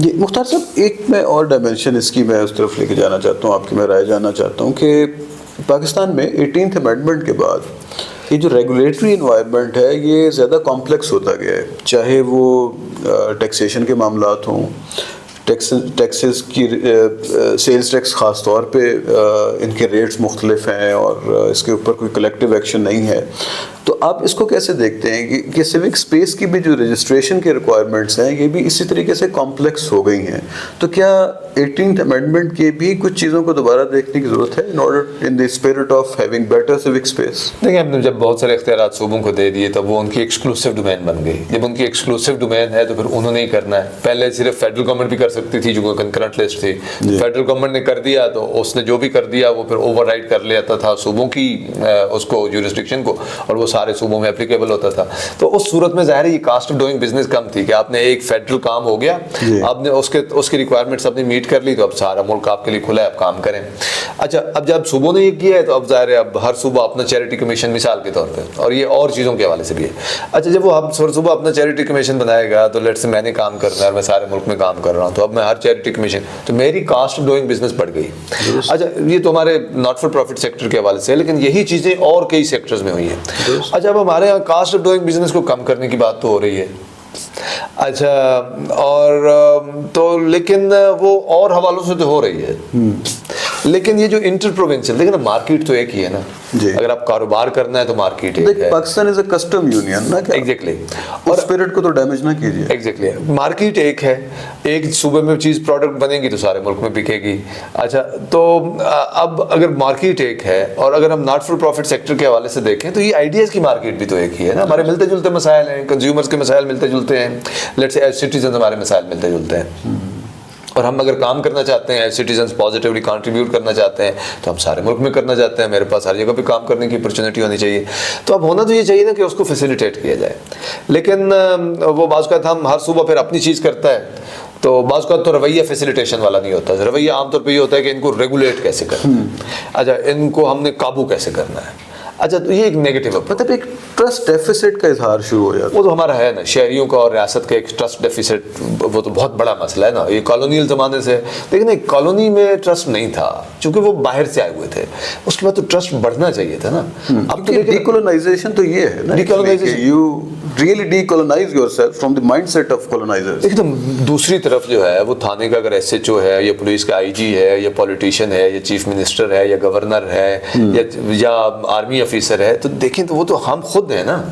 جی مختار صاحب، ایک میں اور ڈائمینشن اس کی میں اس طرف لے کے جانا چاہتا ہوں، آپ کی میں رائے جاننا چاہتا ہوں کہ پاکستان میں 18th امینڈمنٹ کے بعد یہ جو ریگولیٹری انوائرمنٹ ہے یہ زیادہ کمپلیکس ہوتا گیا ہے، چاہے وہ ٹیکسیشن کے معاملات ہوں، ٹیکسز کی سیلز ٹیکس خاص طور پہ ان کے ریٹس مختلف ہیں اور اس کے اوپر کوئی کلیکٹیو ایکشن نہیں ہے. تو آپ اس کو کیسے دیکھتے ہیں کہ سیوک اسپیس کی بھی جو رجسٹریشن کے ریکوائرمنٹس ہیں یہ بھی اسی طریقے سے کمپلیکس ہو گئی ہیں؟ تو کیا 18th امینڈمنٹ کے بھی کچھ چیزوں کو دوبارہ دیکھنے کی ضرورت ہے in the spirit of having better civic space? دیکھیں، ہم نے جب بہت سارے اختیارات صوبوں کو دے دیے تب وہ ان کی ایکسکلوسیو ڈومین بن گئی. جب ان کی ایکسکلوسیو ڈومین ہے تو پھر انہوں نے ہی کرنا ہے. پہلے صرف فیڈرل گورنمنٹ بھی کر سکتی تھی جو کنکرنٹ لسٹ تھی. فیڈرل گورنمنٹ نے کر دیا تو اس نے جو بھی کر دیا وہ پھر اوور رائڈ کر لیتا تھا صوبوں کی اس کو جورسڈکشن کو، اور وہ سارے صوبوں میں اپلیکیبل ہوتا تھا. تو اس صورت میں ظاہر ہے یہ کاسٹ آف ڈوئنگ بزنس کم تھی کہ آپ نے ایک فیڈرل کام ہو گیا، آپ نے اس کی ریکوائرمنٹس اپنی میٹ کر لی تو اب سارا ملک آپ کے لیے کھلا ہے، آپ کام کریں. اچھا، اب جب صوبوں نے یہ کیا ہے تو اب ظاہر ہے اب ہر صوبہ اپنا چیریٹی کمیشن مثال کے طور پہ، اور یہ اور چیزوں کے حوالے سے بھی ہے. اچھا، جب وہ ہر صوبہ اپنا چیریٹی کمیشن بنائے گا تو لیٹس سے میں نے کام کرنا ہے اور میں سارے ملک میں کام کر رہا ہوں، تو اب میں ہر چیریٹی کمیشن، تو میری کاسٹ آف ڈوئنگ بزنس بڑھ گئی. اچھا، یہ تو ہمارے ناٹ فار پروفٹ سیکٹر کے حوالے سے ہے، لیکن یہی چیزیں اور کئی سیکٹرز میں ہوئی ہیں. اچھا، اب ہمارے یہاں کاسٹ آف ڈوئنگ بزنس کو کم کرنے کی بات تو ہو رہی ہے. اچھا، اور تو لیکن وہ اور حوالوں سے تو ہو رہی ہے، لیکن یہ جو انٹر پروونشل، دیکھیں نا، مارکیٹ تو ایک ہی ہے نا. اگر آپ کاروبار کرنا ہے تو مارکیٹ ایک ہے. پاکستان از اے کسٹم یونین نا. ایگزیکٹلی، اور اسپرٹ کو تو ڈیمیج نہ کیجیے. ایگزیکٹلی، مارکیٹ ایک ہے، ایک صوبے میں چیز پروڈکٹ بنے گی تو سارے ملک میں بکے گی. اچھا، تو اب اگر مارکیٹ ایک ہے اور اگر ہم ناٹ فار پروفٹ سیکٹر کے حوالے سے دیکھیں تو یہ آئیڈیاز کی مارکیٹ بھی تو ایک ہی ہے نا. ہمارے ملتے جلتے مسائل ہیں، کنزیومرز کے مسائل ملتے جلتے ہیں، لیٹس سے ایز سٹیزنز ہمارے مسائل ملتے جلتے ہیں. اور ہم اگر کام کرنا چاہتے ہیں ایز سٹیزنز، پازیٹیولی کنٹریبیوٹ کرنا چاہتے ہیں تو ہم سارے ملک میں کرنا چاہتے ہیں. میرے پاس ہر جگہ پہ کام کرنے کی اپرچونیٹی ہونی چاہیے. تو اب ہونا تو یہ چاہیے نا کہ اس کو فیسیلیٹیٹ کیا جائے. لیکن وہ بعض اوقات ہم ہر صوبہ پھر اپنی چیز کرتا ہے تو بعض اوقات تو رویہ فیسیلیٹیشن والا نہیں ہوتا. رویہ عام طور پہ یہ ہوتا ہے کہ ان کو ریگولیٹ کیسے کرنا ہے. اچھا، ان کو ہم نے قابو کیسے کرنا ہے. اچھا، تو یہ ایک نیگیٹو، مطلب ایک ٹرسٹ ڈیفیسٹ کا اظہار شروع ہو جاتا ہے. وہ تو ہمارا ہے نا، شہریوں کا اور ریاست کا ایک ٹرسٹ ڈیفیسٹ، وہ تو بہت بڑا مسئلہ ہے نا. یہ کالونیل زمانے سے، لیکن ایک کالونی میں ٹرسٹ نہیں تھا چونکہ وہ باہر سے آئے ہوئے تھے. اس کے بعد تو ٹرسٹ بڑھنا چاہیے تھا نا. اب تو ڈیکولونائزیشن تو یہ ہے نا، decolonisation, you really decolonise yourself from the mindset of colonisers. ایک دم دوسری طرف جو ہے وہ تھانے کا اگر ایس ایچ او ہے یا پولیس کا آئی جی ہے یا پولیٹیشین ہے یا چیف منسٹر ہے یا گورنر ہے یا آرمی افیسر ہے، تو دیکھیں تو وہ تو ہم خود ہیں نا.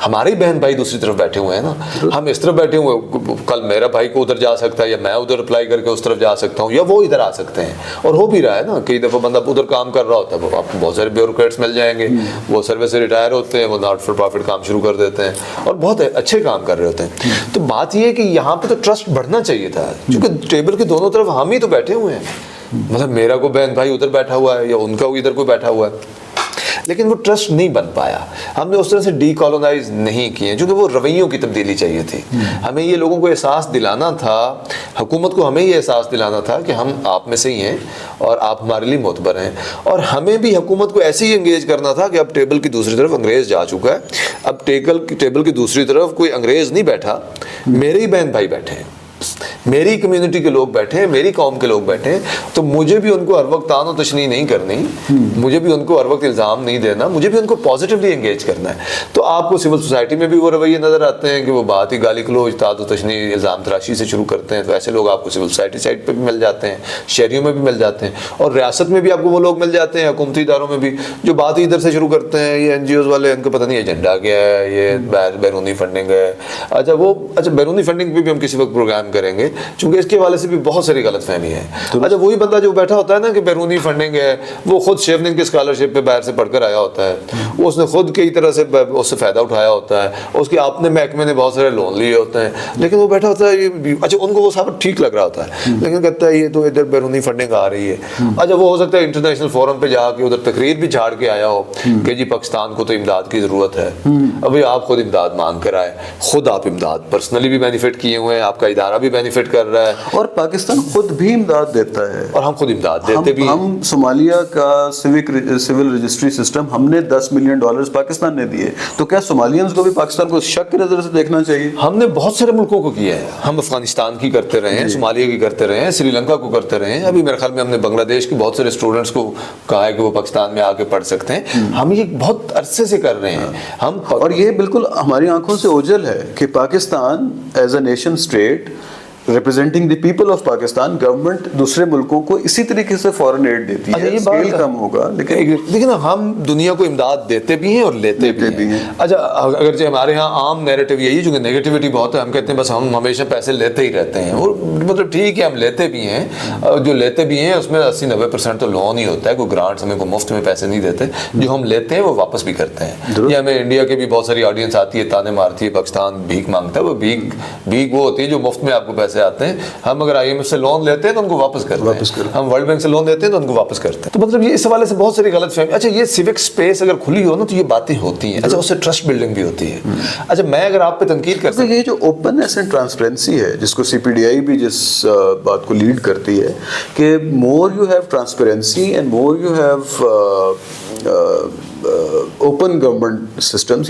ہمارے ہی بہن بھائی دوسری طرف بیٹھے ہوئے ہیں نا. ہم اس طرف بیٹھے ہوئے، کل میرا بھائی کو ادھر جا سکتا ہے یا میں ادھر اپلائی کر کے اس طرف جا سکتا ہوں یا وہ ادھر آ سکتے ہیں. اور ہو بھی رہا ہے نا. کئی دفعہ بندہ ادھر کام کر رہا ہوتا ہے، وہ آپ کو بہت سارے بیوروکریٹس مل جائیں گے، وہ سروس سے ریٹائر ہوتے ہیں، وہ ناٹ فار پروفٹ کام شروع کر دیتے ہیں اور بہت اچھے کام کر رہے ہوتے ہیں. تو بات یہ ہے کہ یہاں پہ تو ٹرسٹ بڑھنا چاہیے تھا، کیونکہ ٹیبل کے دونوں طرف ہم ہی تو بیٹھے ہوئے ہیں. مطلب میرا کوئی بہن بھائی ادھر بیٹھا ہوا ہے یا ان کا ادھر کوئی بیٹھا ہوا ہے، لیکن وہ ٹرسٹ نہیں بن پایا. ہم نے اس طرح سے ڈی کالونائز نہیں کیے کیونکہ وہ رویوں کی تبدیلی چاہیے تھی. ہمیں یہ لوگوں کو احساس دلانا تھا، حکومت کو ہمیں یہ احساس دلانا تھا کہ ہم آپ میں سے ہی ہیں اور آپ ہمارے لیے معتبر ہیں. اور ہمیں بھی حکومت کو ایسے ہی انگیج کرنا تھا کہ اب ٹیبل کی دوسری طرف انگریز جا چکا ہے، اب ٹیبل کی دوسری طرف کوئی انگریز نہیں بیٹھا، میرے ہی بہن بھائی بیٹھے ہیں، میری کمیونٹی کے لوگ بیٹھے ہیں، میری قوم کے لوگ بیٹھے ہیں. تو مجھے بھی ان کو ہر وقت تان و تشنیع نہیں کرنی، مجھے بھی ان کو ہر وقت الزام نہیں دینا، مجھے بھی ان کو پازیٹیولی انگیج کرنا ہے. تو آپ کو سول سوسائٹی میں بھی وہ رویے نظر آتے ہیں کہ وہ بات ہی گالی گلوچ، تان و تشنیع، الزام تراشی سے شروع کرتے ہیں. تو ایسے لوگ آپ کو سول سوسائٹی سائٹ پہ بھی مل جاتے ہیں، شہریوں میں بھی مل جاتے ہیں، اور ریاست میں بھی آپ کو وہ لوگ مل جاتے ہیں، حکومتی اداروں میں بھی، جو بات ہی ادھر سے شروع کرتے ہیں. یہ این جی اوز والے، ان کو پتہ نہیں ایجنڈا کیا ہے، یہ بیرونی فنڈنگ ہے. اچھا بیرونی فنڈنگ پہ بھی ہم کسی وقت پروگرام کریں گے، چونکہ اس کے حوالے سے بھی بہت ساری غلط فہمی ہے. اچھا، وہی بندہ جو بیٹھا ہوتا ہے نا کہ بیرونی فنڈنگ ہے، وہ خود شیوننگ کی اسکالرشپ پہ باہر سے پڑھ کر آیا ہوتا ہے، اس نے خود کئی طرح سے اس سے فائدہ اٹھایا ہوتا ہے، اس کے اپنے محکمے نے بہت سارے لون لیے ہوتے ہیں، لیکن وہ بیٹھا ہوتا ہے. اچھا، ان کو وہ سب ٹھیک لگ رہا ہوتا ہے، لیکن کہتا ہے یہ تو ادھر بیرونی فنڈنگ آ رہی ہے. اچھا، وہ ہو سکتا ہے انٹرنیشنل فورم پہ جا کے ادھر تقریر بھی جھاڑ کے آیا ہو کہ جی پاکستان کو تو امداد کی ضرورت ہے. ابھی آپ خود امداد مانگ کر آئے، خود آپ امداد پرسنلی بھی بینیفٹ کیے ہوئے ہیں، آپ کا ادارہ بھی بینیفٹ کر رہا ہے, اور پاکستان خود بھی امداد دیتا ہے, اور ہم خود امداد دیتے بھی ہیں. ہم صومالیہ کا سول رجسٹری سسٹم ہم نے $10 ملین پاکستان نے دیے, تو کیا صومالیئنز کو بھی پاکستان کو شک کی نظر سے دیکھنا چاہیے؟ ہم نے بہت سارے ملکوں کو کیا ہے, ہم افغانستان کی کرتے رہے ہیں, صومالیہ کی کرتے رہے ہیں, سری لنکا کو کرتے رہے ہیں, ابھی میرے خیال میں ہم نے بنگلہ دیش کے بہت سارے اسٹوڈنٹس کو کہا ہے کہ وہ پاکستان میں آ کے پڑھ سکتے ہیں. ہم یہ بہت عرصے سے کر رہے ہیں ہم, اور یہ بالکل ہماری آنکھوں سے اوجھل ہے کہ Pakistan as a nation state representing the people of Pakistan, government دوسرے ملکوں کو اسی طریقے سے فورن ایڈ دیتی ہے. یہ اسکیل کم ہوگا لیکن ہم دنیا کو امداد دیتے بھی ہیں اور لیتے بھی ہیں. اچھا, اگرچہ ہمارے ہاں عام نیریٹو یہی ہے, جو کہ نیگیٹیوٹی بہت ہے, ہم کہتے ہیں بس ہم ہمیشہ پیسے لیتے ہی رہتے ہیں, اور مطلب ٹھیک ہے ہم لیتے بھی ہیں, جو لیتے بھی ہیں اس میں 80-90% تو لون ہی ہوتا ہے, کوئی گرانٹس ہمیں کوئی مفت میں پیسے نہیں دیتے, جو ہم لیتے ہیں وہ واپس بھی کرتے ہیں. یہ ہمیں انڈیا کے بھی بہت ساری آڈینس آتی ہے, تانے مارتی ہے پاکستان بھیک مانگتا ہے, وہ بھیک وہ ہوتی ہے جو مفت میں آپ کو پیسے آتے ہیں. ہم اگر IMF سے لون لیتے ہیں تو ان کو واپس کرتے ہیں, ہم ورلڈ بینک سے لون لیتے ہیں تو ان کو واپس کرتے ہیں. تو مطلب یہ اس حوالے سے بہت ساری غلط فہمی. اچھا, یہ سیوک اسپیس اگر کھلی ہو نا تو یہ باتیں ہوتی ہیں. اچھا, اس سے ٹرسٹ بلڈنگ بھی ہوتی ہے. اچھا, میں اگر آپ پہ تنقید کرتا ہوں, یہ جو اوپننیس اینڈ ٹرانسپیرنسی ہے جس کو CPDI بھی جس بات کو لیڈ کرتی ہے کہ more you have transparency and more you have open government systems,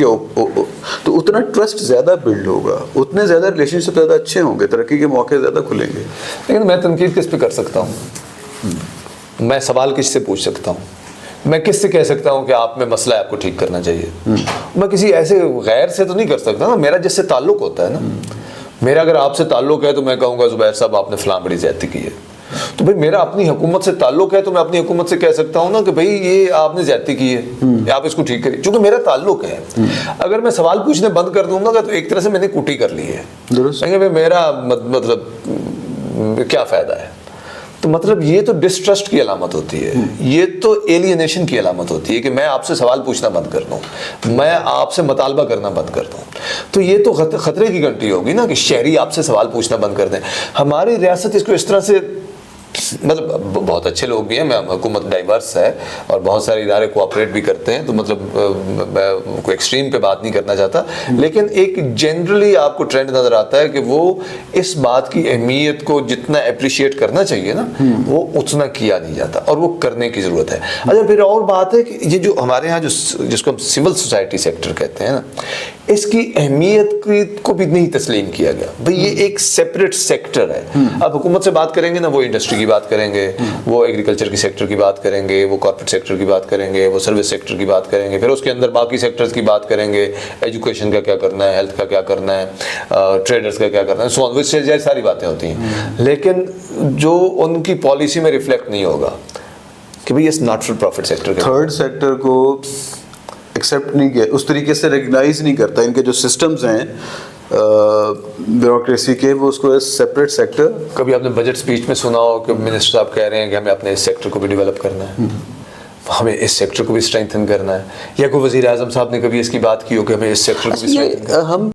تو اتنا ٹرسٹ زیادہ بلڈ ہوگا, اتنے زیادہ ریلیشن شپ زیادہ اچھے ہوں گے, ترقی کے موقع زیادہ کھلیں گے. لیکن میں تنقید کس پہ کر سکتا ہوں؟ میں سوال کس سے پوچھ سکتا ہوں؟ میں کس سے کہہ سکتا ہوں کہ آپ میں مسئلہ ہے, آپ کو ٹھیک کرنا چاہیے؟ میں کسی ایسے غیر سے تو نہیں کر سکتا نا, میرا جس سے تعلق ہوتا ہے نا, میرا اگر آپ سے تعلق ہے تو میں کہوں گا زبیر صاحب آپ نے فلاں بڑی زیادتی کی ہے. تو بھائی میرا اپنی حکومت سے تعلق ہے تو میں اپنی حکومت سے کہہ سکتا ہوں نا کہ بھائی یہ آپ نے زیادتی کی ہے, آپ اس کو ٹھیک کریے, چونکہ میرا تعلق ہے. اگر میں سوال پوچھنے بند کر دوں گا تو ایک طرح سے میں نے کوٹی کر لی ہے, میرا مطلب کیا فائدہ ہے. تو مطلب یہ تو ڈسٹرسٹ کی علامت ہوتی ہے, یہ تو ایلینیشن کی علامت ہوتی ہے کہ میں آپ سے سوال پوچھنا بند کر دوں, میں آپ سے مطالبہ کرنا بند کر دوں. تو یہ تو خطرے کی گھنٹی ہوگی نا کہ شہری آپ سے سوال پوچھنا بند کر دیں. ہماری ریاست اس کو اس طرح سے, مطلب بہت اچھے لوگ بھی ہیں, میں حکومت ڈائیورس ہے اور بہت سارے ادارے کوآپریٹ بھی کرتے ہیں, تو مطلب میں کوئی ایکسٹریم پہ بات نہیں کرنا چاہتا, لیکن ایک جنرلی آپ کو ٹرینڈ نظر آتا ہے کہ وہ اس بات کی اہمیت کو جتنا اپریشیٹ کرنا چاہیے نا وہ اتنا کیا نہیں جاتا, اور وہ کرنے کی ضرورت ہے. اچھا, پھر اور بات ہے کہ یہ جو ہمارے ہاں جس کو ہم سول سوسائٹی سیکٹر کہتے ہیں نا, اس کی اہمیت کو بھی نہیں تسلیم کیا گیا. بھئی یہ ایک سیپریٹ سیکٹر ہے. آپ حکومت سے بات کریں گے نا, وہ انڈسٹری کی بات کریں گے, وہ ایگریکلچر کی سیکٹر کی بات کریں گے, وہ کارپوریٹ سیکٹر کی بات کریں گے, وہ سروس سیکٹر کی بات کریں گے, پھر اس کے اندر باقی سیکٹرز کی بات کریں گے, ایجوکیشن کا کیا کرنا ہے, ہیلتھ کا کیا کرنا ہے, ٹریڈرز کا کیا کرنا ہے, سو آن, سے ساری باتیں ہوتی ہیں. لیکن جو ان کی پالیسی میں ریفلیکٹ نہیں ہوگا کہ بھئی اس not for profit sector, third sector کو ایکسیپٹ نہیں کیا, اس طریقے سے ریکگنائز نہیں کرتا. ان کے جو سسٹمز ہیں بیوروکریسی کے, وہ اس کو سیپریٹ سیکٹر. کبھی آپ نے بجٹ سپیچ میں سنا ہو کہ منسٹر صاحب کہہ رہے ہیں کہ ہمیں اپنے اس سیکٹر کو بھی ڈیولپ کرنا ہے, ہمیں اس سیکٹر کو بھی اسٹرینتھن کرنا ہے, یا کوئی وزیر اعظم صاحب نے کبھی اس کی بات کی ہو کہ ہمیں اس سیکٹر کو بھی اسٹرینتھن کرنا ہے.